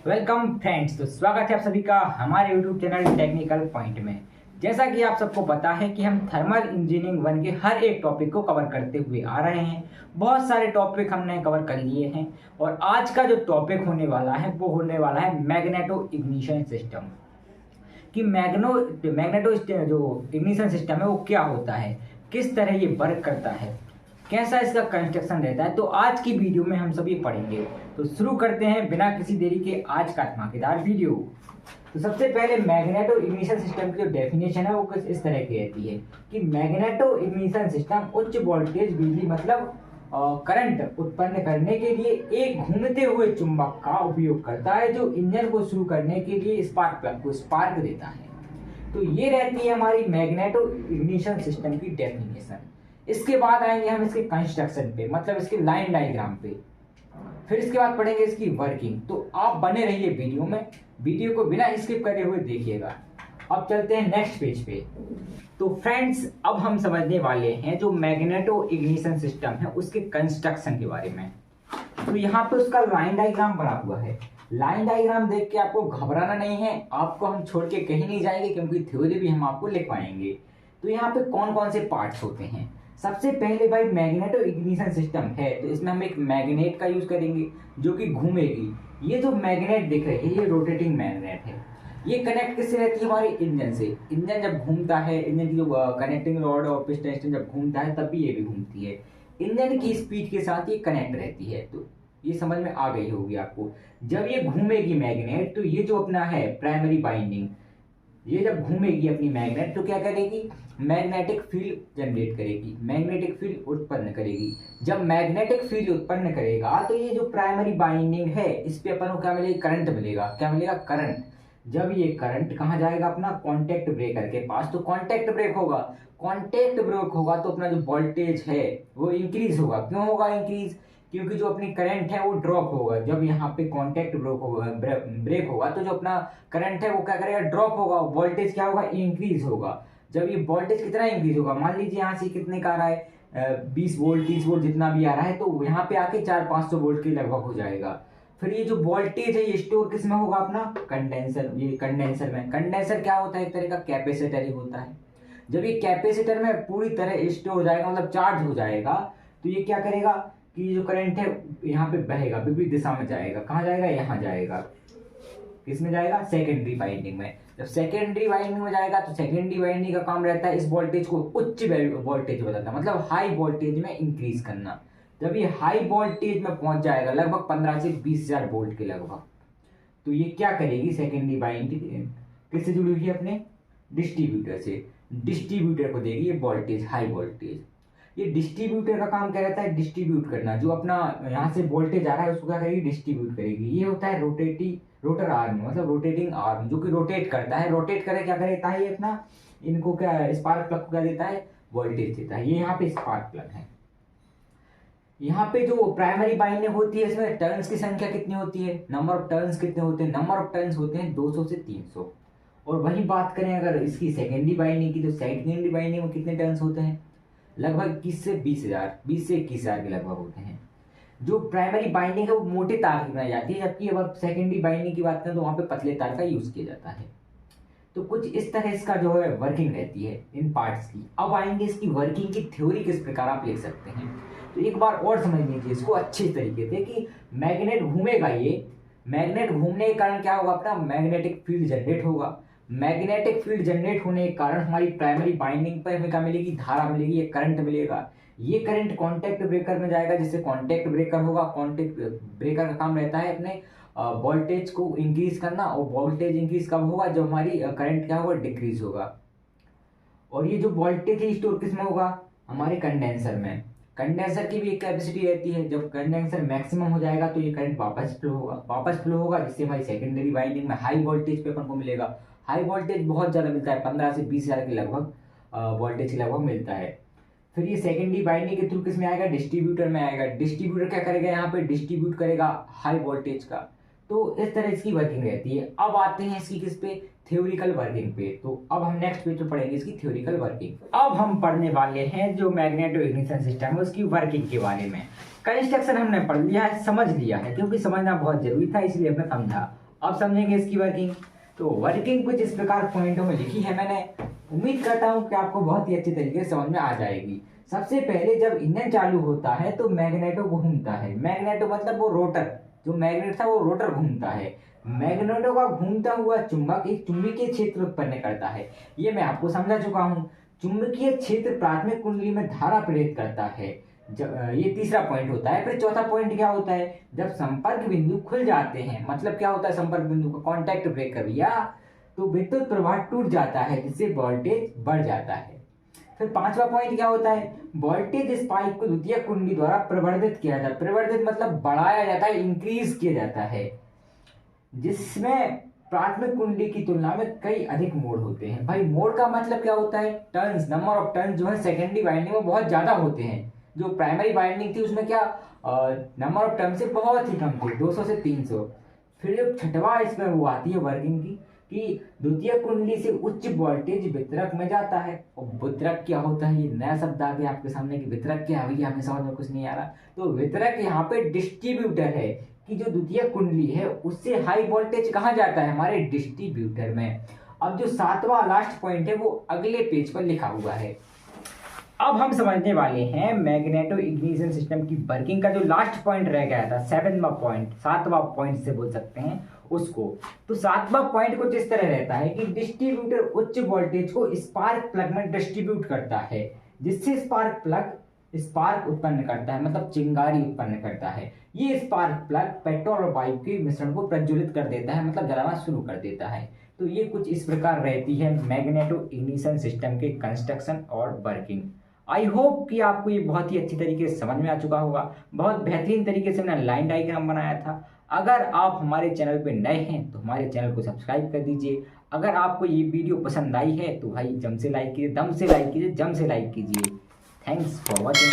Welcome friends. तो स्वागत है आप सभी का हमारे यूट्यूब चैनल टेक्निकल पॉइंट में। जैसा कि आप सबको पता है कि हम थर्मल इंजीनियरिंग 1 के हर एक टॉपिक को कवर करते हुए आ रहे हैं। बहुत सारे टॉपिक हमने कवर कर लिए हैं और आज का जो टॉपिक होने वाला है वो होने वाला है मैग्नेटो इग्निशन सिस्टम। कि मैग्नेटो जो इग्निशन सिस्टम है वो क्या होता है, किस तरह ये वर्क करता है, कैसा इसका कंस्ट्रक्शन रहता है। तो आज की वीडियो में हम सभी पढ़ेंगे। तो शुरू करते हैं बिना किसी देरी के आज का धमाकेदार वीडियो। तो सबसे पहले मैग्नेटो इग्निशन सिस्टम की जो डेफिनेशन है वो कुछ इस तरह की रहती है कि मैग्नेटो इग्निशन सिस्टम उच्च वोल्टेज बिजली मतलब करंट उत्पन्न करने के लिए एक घूमते हुए चुंबक का उपयोग करता है जो इंजन को शुरू करने के लिए स्पार्क प्लग को स्पार्क देता है। तो ये रहती है हमारी मैग्नेटो इग्निशन सिस्टम की डेफिनेशन। इसके बाद आएंगे हम इसके कंस्ट्रक्शन पे, मतलब इसके लाइन डायग्राम पे। फिर इसके बाद पढ़ेंगे इसकी वर्किंग। तो आप बने रहिए वीडियो में, वीडियो को बिना स्किप करे हुए देखिएगा। अब चलते हैं नेक्स्ट पेज पे। तो फ्रेंड्स अब हम समझने वाले हैं जो मैग्नेटो इग्निशन सिस्टम है उसके कंस्ट्रक्शन के बारे में। तो यहाँ पे उसका लाइन डायग्राम बना हुआ है। लाइन डायग्राम देख के आपको घबराना नहीं है, आपको हम छोड़ के कहीं नहीं जाएंगे क्योंकि थ्योरी भी हम आपको लिखवाएंगे। तो यहाँ पे कौन कौन से पार्ट्स होते हैं। सबसे पहले भाई मैग्नेटो इग्निशन सिस्टम है तो इसमें हम एक मैग्नेट का यूज करेंगे जो कि घूमेगी। ये जो मैग्नेट दिख रही है ये रोटेटिंग मैग्नेट है। ये कनेक्ट किससे रहती है, हमारे इंजन से। इंजन जब घूमता है, इंजन की जो कनेक्टिंग रॉड और पिस्टन जब घूमता है तब भी ये भी घूमती है। इंजन की स्पीड के साथ ये कनेक्ट रहती है। तो ये समझ में आ गई होगी आपको। जब ये घूमेगी मैग्नेट तो ये जो अपना है प्राइमरी बाइंडिंग, ये जब घूमेगी अपनी मैग्नेट तो क्या करेगी, मैग्नेटिक फील्ड जनरेट करेगी, मैग्नेटिक फील्ड उत्पन्न करेगी। जब मैग्नेटिक फील्ड उत्पन्न करेगा तो ये जो प्राइमरी बाइंडिंग है इस पे अपन को क्या मिलेगा, करंट मिलेगा। क्या मिलेगा, करंट। जब ये करंट कहाँ जाएगा, अपना कॉन्टेक्ट ब्रेकर के पास। तो कॉन्टेक्ट ब्रेक होगा, कॉन्टेक्ट ब्रेक होगा तो अपना जो वोल्टेज है वो इंक्रीज होगा। क्यों होगा इंक्रीज, क्योंकि जो अपनी करंट है वो ड्रॉप होगा। जब यहाँ पे कॉन्टेक्ट ब्रेक होगा तो जो अपना करंट है वो क्या करेगा, ड्रॉप होगा। वोल्टेज क्या होगा, इंक्रीज होगा। जब ये वोल्टेज कितना इंक्रीज होगा, मान लीजिए यहाँ से कितने का आ रहा है, 20 वोल्ट 30 वोल्ट जितना भी आ रहा है, तो यहाँ पे आके 400-500 वोल्ट के लगभग हो जाएगा। फिर ये जो वोल्टेज है ये स्टोर किस में होगा, अपना कंडेंसर। ये कंडेंसर में, कंडेंसर क्या होता है, एक तरह का कैपेसिटर ही होता है। जब ये कैपेसिटर में पूरी तरह स्टोर हो जाएगा, मतलब चार्ज हो जाएगा, तो ये क्या करेगा कि जो करंट है यहाँ पे बहेगा, विपरीत दिशा में जाएगा। कहाँ जाएगा, यहाँ जाएगा। किसमें जाएगा, सेकेंडरी वाइंडिंग में। जब सेकेंडरी वाइंडिंग में जाएगा तो सेकेंडरी वाइंडिंग का काम रहता है इस वोल्टेज को उच्च वोल्टेज बताता है, मतलब हाई वोल्टेज में इंक्रीज करना। जब ये हाई वोल्टेज में पहुंच जाएगा लगभग 15 से 20,000 वोल्ट के लगभग, तो ये क्या करेगी, सेकेंडरी वाइंडिंग किससे जुड़ी हुई है, अपने डिस्ट्रीब्यूटर से। डिस्ट्रीब्यूटर को देगी ये वोल्टेज, हाई वोल्टेज। ये डिस्ट्रीब्यूटर का काम क्या रहता है, डिस्ट्रीब्यूट करना। जो अपना यहाँ से वोल्टेज आ रहा है उसको क्या करेगी, डिस्ट्रीब्यूट करेगी। ये होता है रोटर आर्म, मतलब रोटेटिंग आर्म, जो कि रोटेट करता है। रोटेट करे क्या करता है, ये अपना इनको क्या, स्पार्क प्लग को क्या देता है, वोल्टेज देता है। ये यहाँ पे स्पार्क प्लग है। यहाँ पे जो प्राइमरी बाइंडिंग होती है इसमें टर्न्स की संख्या कितनी होती है, नंबर ऑफ टर्न्स कितने होते हैं, नंबर ऑफ टर्न्स होते हैं 200 से 300। और वही बात करें अगर इसकी सेकेंडरी बाइंडिंग की, तो सेकेंडरी बाइंडिंग में कितने टर्न्स होते हैं, लगभग 21 से 20,000, 20 से 21,000 के लगभग होते हैं। जो प्राइमरी बाइंडिंग है वो मोटे तार की बनाई जाती है, जबकि अगर सेकेंडरी बाइंडिंग की बात करें तो वहाँ पे पतले तार का यूज किया जाता है। तो कुछ इस तरह इसका जो है वर्किंग रहती है इन पार्ट्स की। अब आएंगे इसकी वर्किंग की थ्योरी किस प्रकार आप लिख सकते हैं। तो एक बार और समझ लीजिए इसको अच्छी तरीके से कि मैग्नेट घूमेगा, ये मैग्नेट घूमने के कारण क्या होगा, अपना मैग्नेटिक फील्ड जनरेट होगा। मैग्नेटिक फील्ड जनरेट होने के कारण हमारी प्राइमरी बाइंडिंग पर हमें क्या मिलेगी, धारा मिलेगी, ये करंट मिलेगा। ये करंट कॉन्टेक्ट ब्रेकर में जाएगा, जिससे कॉन्टेक्ट ब्रेकर होगा। कॉन्टेक्ट ब्रेकर का काम रहता है अपने वोल्टेज को इंक्रीज करना, और वोल्टेज इंक्रीज कब होगा, जब हमारी करंट क्या होगा, डिक्रीज होगा। और ये जो वोल्टेज है स्टोर किस में होगा, हमारे कंडेंसर में। कंडेंसर की भी एक कैपेसिटी रहती है, जब कंडेंसर मैक्सिमम हो जाएगा तो ये करंट वापस फ्लो होगा, जिससे हमारी सेकेंडरी वाइंडिंग में हाई वोल्टेज पे अपन को मिलेगा। हाई वोल्टेज बहुत ज़्यादा मिलता है, 15 से 20,000 के लगभग वोल्टेज के लगभग मिलता है। फिर ये सेकेंडरी बाइंडिंग के थ्रू किस में आएगा, डिस्ट्रीब्यूटर में आएगा। डिस्ट्रीब्यूटर क्या करेगा, यहाँ पे डिस्ट्रीब्यूट करेगा हाई वोल्टेज का। तो इस तरह इसकी वर्किंग रहती है। अब आते हैं इसकी किस पे, थ्योरिकल वर्किंग पे। तो अब हम नेक्स्ट पेज पे पढ़ेंगे इसकी थ्योरिकल वर्किंग। अब हम पढ़ने वाले हैं जो मैग्नेटो इग्निशन सिस्टम है उसकी वर्किंग के बारे में। कंस्ट्रक्शन हमने पढ़ लिया है, समझ लिया है, क्योंकि समझना बहुत जरूरी था इसलिए हमने समझा। अब समझेंगे इसकी वर्किंग। तो वर्किंग कुछ इस प्रकार पॉइंटों में लिखी है मैंने, उम्मीद करता हूँ कि आपको बहुत ही अच्छे तरीके से समझ में आ जाएगी। सबसे पहले जब इंजन चालू होता है तो मैग्नेटो घूमता है। मैग्नेटो मतलब वो रोटर, जो मैग्नेट था वो रोटर घूमता है। मैग्नेटो का घूमता हुआ चुंबक एक चुंबकीय क्षेत्र उत्पन्न करता है। ये मैं आपको समझा चुका हूँ। चुंबकीय क्षेत्र प्राथमिक कुंडली में धारा प्रेरित करता है। ये तीसरा पॉइंट होता है। फिर चौथा पॉइंट क्या होता है, जब संपर्क बिंदु खुल जाते हैं, मतलब क्या होता है संपर्क बिंदु का, कॉन्टैक्ट ब्रेकर या, तो विद्युत प्रवाह टूट जाता है जिससे वोल्टेज बढ़ जाता है। फिर पांचवा पॉइंट क्या होता है, वोल्टेज स्पाइक को द्वितीयक कुंडली द्वारा प्रवर्धित किया जाता है। प्रवर्धित मतलब बढ़ाया जाता है, इंक्रीज किया जाता है, जिसमें प्राथमिक कुंडली की तुलना में कई अधिक मोड़ होते हैं। भाई मोड़ का मतलब क्या होता है, टर्न्स, नंबर ऑफ टर्न्स जो है सेकेंडरी वाइंडिंग में बहुत ज्यादा होते हैं। जो प्राइमरी वाइंडिंग थी उसमें क्या नंबर ऑफ टर्न्स से बहुत ही कम थे, 200 से 300। फिर जो छठवा इसमें वो आती है वर्किंग की, कि द्वितीय कुंडली से उच्च वोल्टेज वितरक में जाता है। और वितरक क्या होता है, ये नया शब्द आ गया आपके सामने कि वितरक क्या है, भैया हमें समझ में कुछ नहीं आ रहा। तो वितरक यहाँ पे डिस्ट्रीब्यूटर है, कि जो द्वितीय कुंडली है उससे हाई वोल्टेज कहाँ जाता है, हमारे डिस्ट्रीब्यूटर में। अब जो सातवां लास्ट पॉइंट है वो अगले पेज पर लिखा हुआ है। अब हम समझने वाले हैं मैग्नेटो इग्निशन सिस्टम की वर्किंग का जो लास्ट पॉइंट रह गया था, सेवेंथवा पॉइंट, सातवां पॉइंट से बोल सकते हैं उसको। तो सातवां पॉइंट कुछ इस तरह रहता है कि डिस्ट्रीब्यूटर उच्च वोल्टेज को स्पार्क प्लग में डिस्ट्रीब्यूट करता है, जिससे स्पार्क प्लग स्पार्क उत्पन्न करता है, मतलब चिंगारी उत्पन्न करता है। ये स्पार्क प्लग पेट्रोल और वायु के मिश्रण को प्रज्वलित कर देता है, मतलब जलाना शुरू कर देता है। तो ये कुछ इस प्रकार रहती है मैग्नेटो इग्निशन सिस्टम के कंस्ट्रक्शन और वर्किंग। आई होप कि आपको ये बहुत ही अच्छी तरीके से समझ में आ चुका होगा। बहुत बेहतरीन तरीके से मैंने लाइन डायग्राम बनाया था। अगर आप हमारे चैनल पे नए हैं तो हमारे चैनल को सब्सक्राइब कर दीजिए। अगर आपको ये वीडियो पसंद आई है तो भाई जम से लाइक कीजिए, दम से लाइक कीजिए, जम से लाइक कीजिए। Thanks for watching.